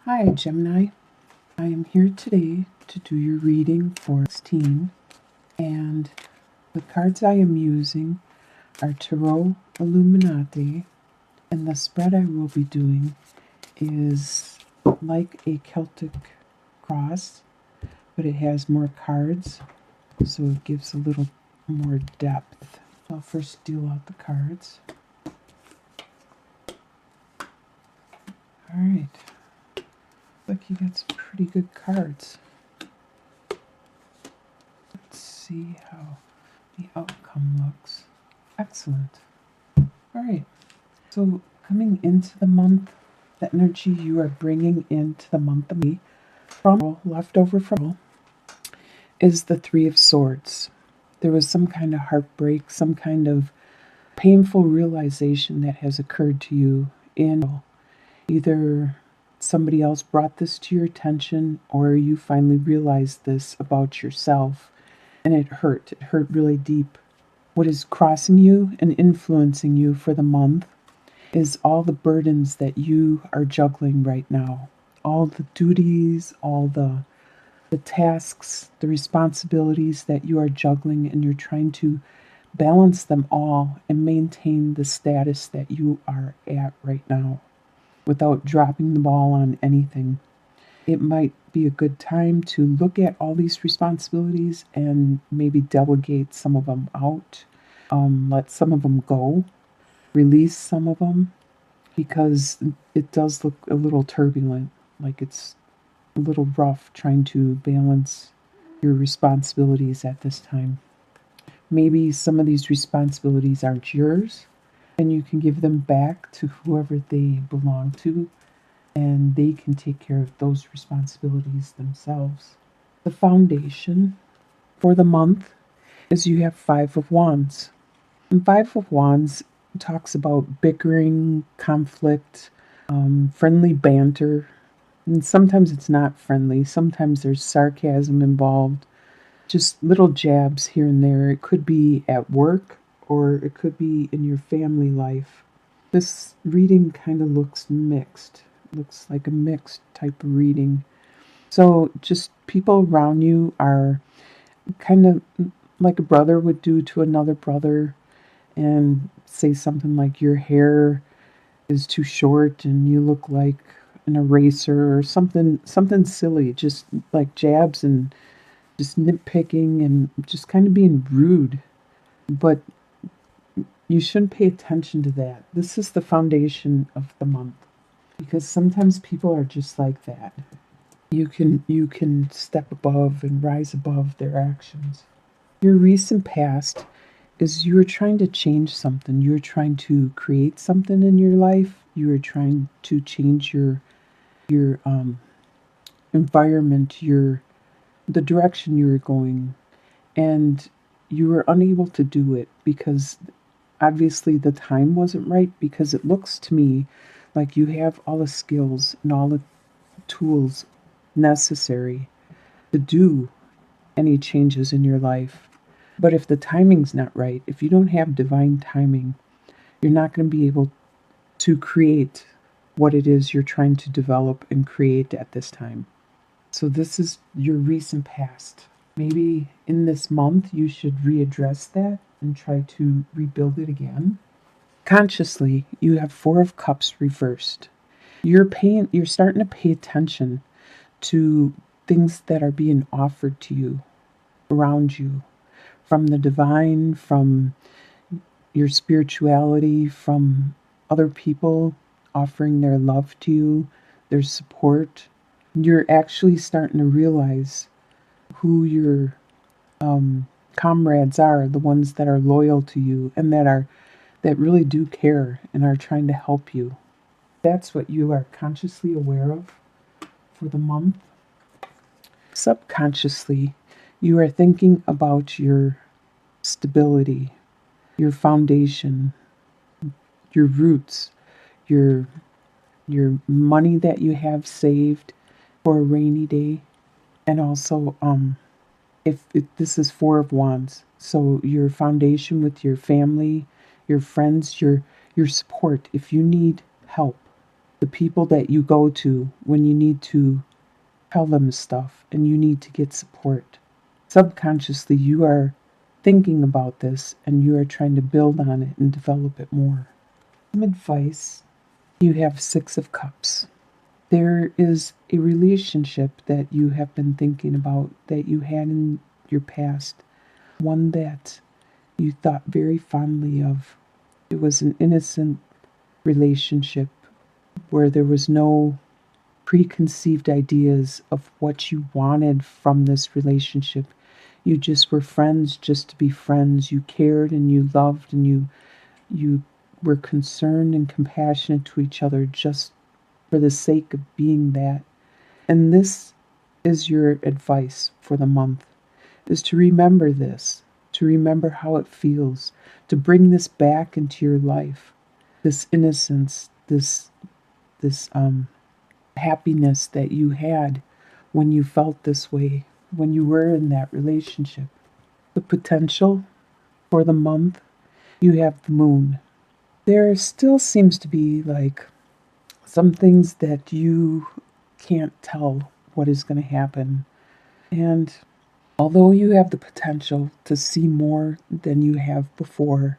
Hi, Gemini. I am here today to do your reading for 16, and the cards I am using are Tarot Illuminati, and the spread I will be doing is like a Celtic cross, but it has more cards, so it gives a little more depth. I'll first deal out the cards. Alright. Like you got some pretty good cards. Let's see how the outcome looks. Excellent. Alright, so coming into the month, the energy you are bringing into the month of May from leftover from is the Three of Swords. There was some kind of heartbreak, some kind of painful realization that has occurred to you in either somebody else brought this to your attention or you finally realized this about yourself and it hurt. It hurt really deep. What is crossing you and influencing you for the month is all the burdens that you are juggling right now. All the duties, all the tasks, the responsibilities that you are juggling, and you're trying to balance them all and maintain the status that you are at right now without dropping the ball on anything. It might be a good time to look at all these responsibilities and maybe delegate some of them out, let some of them go, release some of them, because it does look a little turbulent, like it's a little rough trying to balance your responsibilities at this time. Maybe some of these responsibilities aren't yours, and you can give them back to whoever they belong to, and they can take care of those responsibilities themselves. The foundation for the month is you have Five of Wands. And Five of Wands talks about bickering, conflict, friendly banter. And sometimes it's not friendly. Sometimes there's sarcasm involved. Just little jabs here and there. It could be at work or it could be in your family life. This reading kind of looks mixed. Looks like a mixed type of reading. So just people around you are kind of like a brother would do to another brother and say something like your hair is too short and you look like an eraser or something silly, just like jabs and just nitpicking and just kind of being rude. But you shouldn't pay attention to that. This is the foundation of the month because sometimes people are just like that. You can step above and rise above their actions. Your recent past is you were trying to change something. You were trying to create something in your life. You were trying to change your environment, the direction you were going, and you were unable to do it because obviously the time wasn't right. Because it looks to me like you have all the skills and all the tools necessary to do any changes in your life. But if the timing's not right, if you don't have divine timing, you're not going to be able to create what it is you're trying to develop and create at this time. So this is your recent past. Maybe in this month you should readdress that and try to rebuild it again. Consciously, you have Four of Cups reversed. You're starting to pay attention to things that are being offered to you around you from the divine, from your spirituality, from other people offering their love to you, their support. You're actually starting to realize who your comrades are, the ones that are loyal to you and that really do care and are trying to help you. That's what you are consciously aware of for the month. Subconsciously, you are thinking about your stability, your foundation, your roots, your money that you have saved for a rainy day, and also if this is Four of Wands, so your foundation with your family, your friends, your support. If you need help, the people that you go to when you need to tell them stuff and you need to get support. Subconsciously, you are thinking about this and you are trying to build on it and develop it more. Some advice: you have Six of Cups. There is a relationship that you have been thinking about that you had in your past, one that you thought very fondly of. It was an innocent relationship where there was no preconceived ideas of what you wanted from this relationship. You just were friends just to be friends. You cared and you loved and you were concerned and compassionate to each other just for the sake of being that. And this is your advice for the month, is to remember this, to remember how it feels, to bring this back into your life. This innocence, this happiness that you had when you felt this way, when you were in that relationship. The potential for the month, you have the moon. There still seems to be like some things that you can't tell what is going to happen. And although you have the potential to see more than you have before,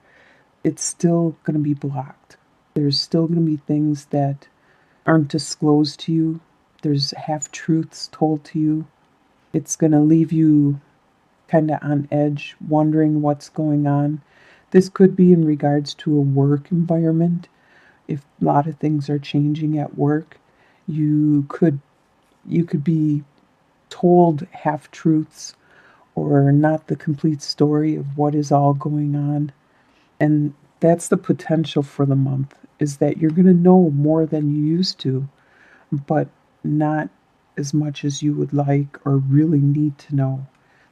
it's still going to be blocked. There's still going to be things that aren't disclosed to you. There's half truths told to you. It's going to leave you kind of on edge, wondering what's going on. This could be in regards to a work environment. If a lot of things are changing at work, you could be told half truths or not the complete story of what is all going on. And that's the potential for the month, is that you're going to know more than you used to, but not as much as you would like or really need to know.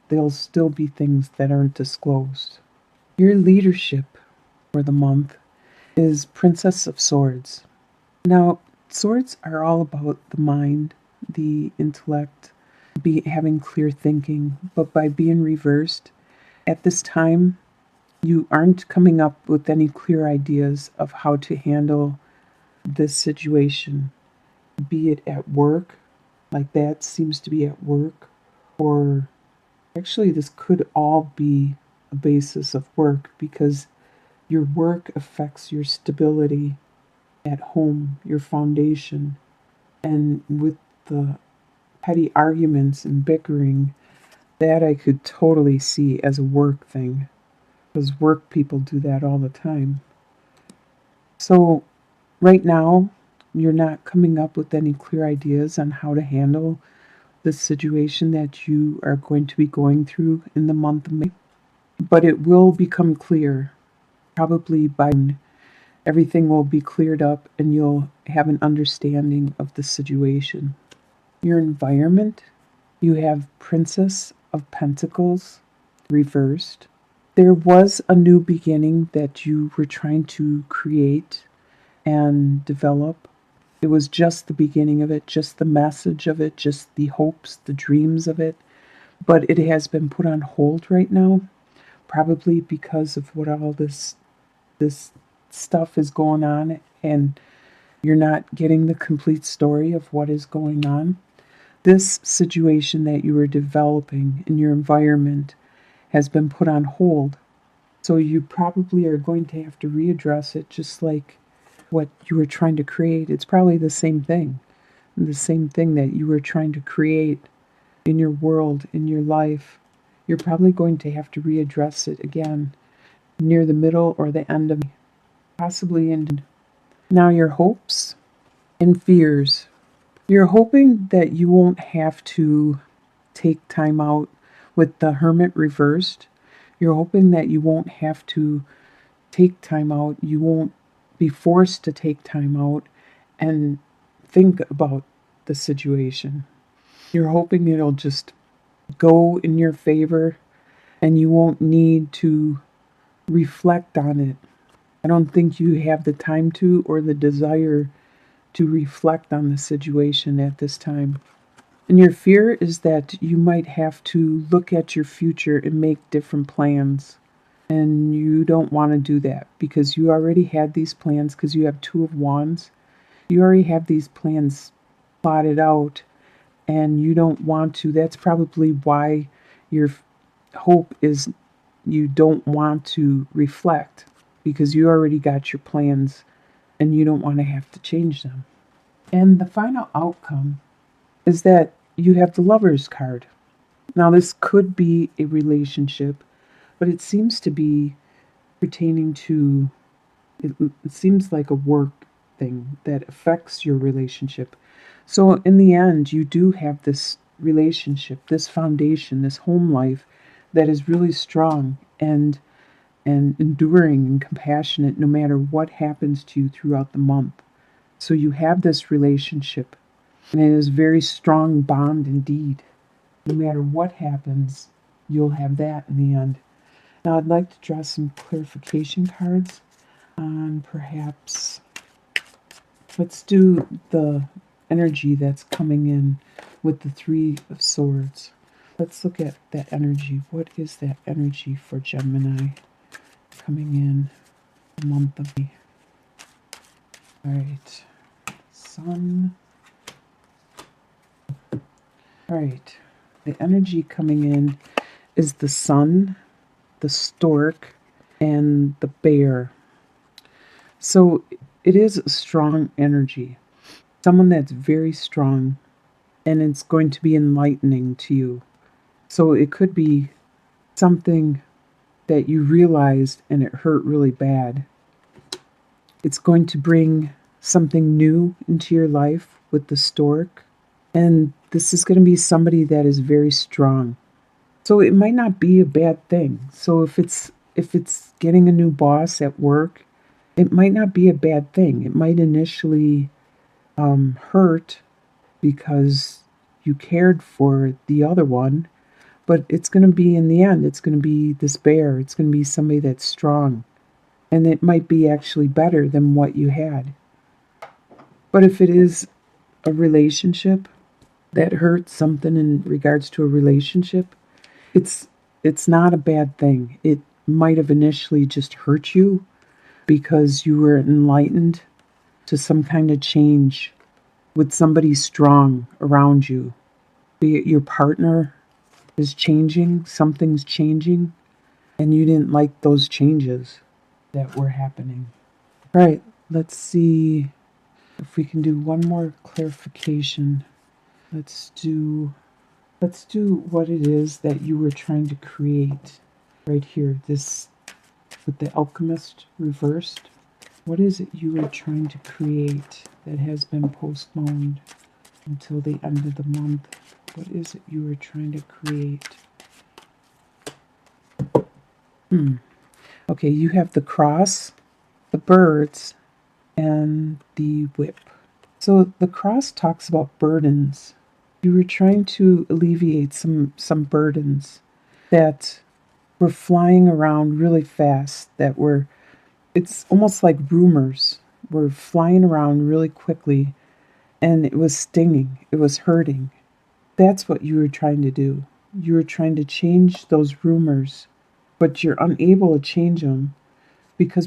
There'll still be things that aren't disclosed. Your leadership for the month is Princess of Swords. Now, swords are all about the mind, the intellect, having clear thinking, but by being reversed, at this time, you aren't coming up with any clear ideas of how to handle this situation, be it at work, like that seems to be at work, or actually, this could all be a basis of work because your work affects your stability at home, your foundation, and with the petty arguments and bickering, that I could totally see as a work thing, because work people do that all the time. So, right now, you're not coming up with any clear ideas on how to handle the situation that you are going to be going through in the month of May. But it will become clear, probably by everything will be cleared up and you'll have an understanding of the situation. Your environment, you have Princess of Pentacles reversed. There was a new beginning that you were trying to create and develop. It was just the beginning of it, just the message of it, just the hopes, the dreams of it. But it has been put on hold right now, probably because of what all this stuff is going on and you're not getting the complete story of what is going on. This situation that you are developing in your environment has been put on hold. So you probably are going to have to readdress it, just like what you were trying to create. It's probably the same thing that you were trying to create in your world, in your life. You're probably going to have to readdress it again near the middle or the end of, possibly in. Now your hopes and fears. You're hoping that you won't have to take time out with the Hermit reversed. You're hoping that you won't have to take time out. You won't be forced to take time out and think about the situation. You're hoping it'll just go in your favor and you won't need to reflect on it. I don't think you have the time to or the desire to reflect on the situation at this time. And your fear is that you might have to look at your future and make different plans. And you don't want to do that because you already had these plans because you have Two of Wands. You already have these plans plotted out and you don't want to. That's probably why your hope is you don't want to reflect, because you already got your plans and you don't want to have to change them. And the final outcome is that you have the Lover's card. Now, this could be a relationship, but it seems to be pertaining to, it seems like a work thing that affects your relationship. So, in the end, you do have this relationship, this foundation, this home life that is really strong and enduring and compassionate no matter what happens to you throughout the month. So, you have this relationship, and it is a very strong bond indeed. No matter what happens, you'll have that in the end. Now, I'd like to draw some clarification cards on perhaps, let's do the energy that's coming in with the Three of Swords. Let's look at that energy. What is that energy for Gemini coming in the month of May? All right, Sun. All right, the energy coming in is the Sun, the Stork, and the Bear. So it is a strong energy, someone that's very strong, and it's going to be enlightening to you. So it could be something that you realized and it hurt really bad. It's going to bring something new into your life with the Stork, and this is going to be somebody that is very strong. So it might not be a bad thing. So if it's getting a new boss at work, it might not be a bad thing. It might initially hurt because you cared for the other one, but it's going to be, in the end, it's going to be this bear. It's going to be somebody that's strong, and it might be actually better than what you had. But if it is a relationship that hurts, something in regards to a relationship, it's not a bad thing. It might have initially just hurt you because you were enlightened to some kind of change with somebody strong around you. Be it your partner is changing, something's changing, and you didn't like those changes that were happening. All right, let's see if we can do one more clarification. Let's do what it is that you were trying to create right here. This with the Alchemist reversed. What is it you were trying to create that has been postponed until the end of the month? What is it you were trying to create? Okay, you have the cross, the birds, and the whip. So the cross talks about burdens. You were trying to alleviate some burdens that were flying around really fast, that were, it's almost like rumors were flying around really quickly, and it was stinging, it was hurting. That's what you were trying to do. You were trying to change those rumors, but you're unable to change them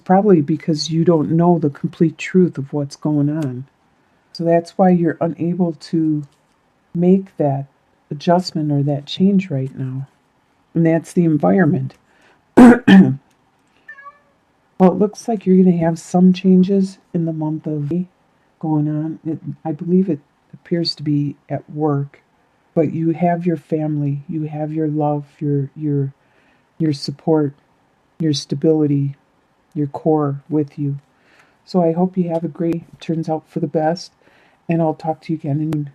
probably because you don't know the complete truth of what's going on. So that's why you're unable to make that adjustment or that change right now. And that's the environment. Well, it looks like you're going to have some changes in the month of May going on. I believe it appears to be at work, but you have your family, you have your love, your support, your stability, your core with you. So I hope you have a great, turns out for the best, and I'll talk to you again in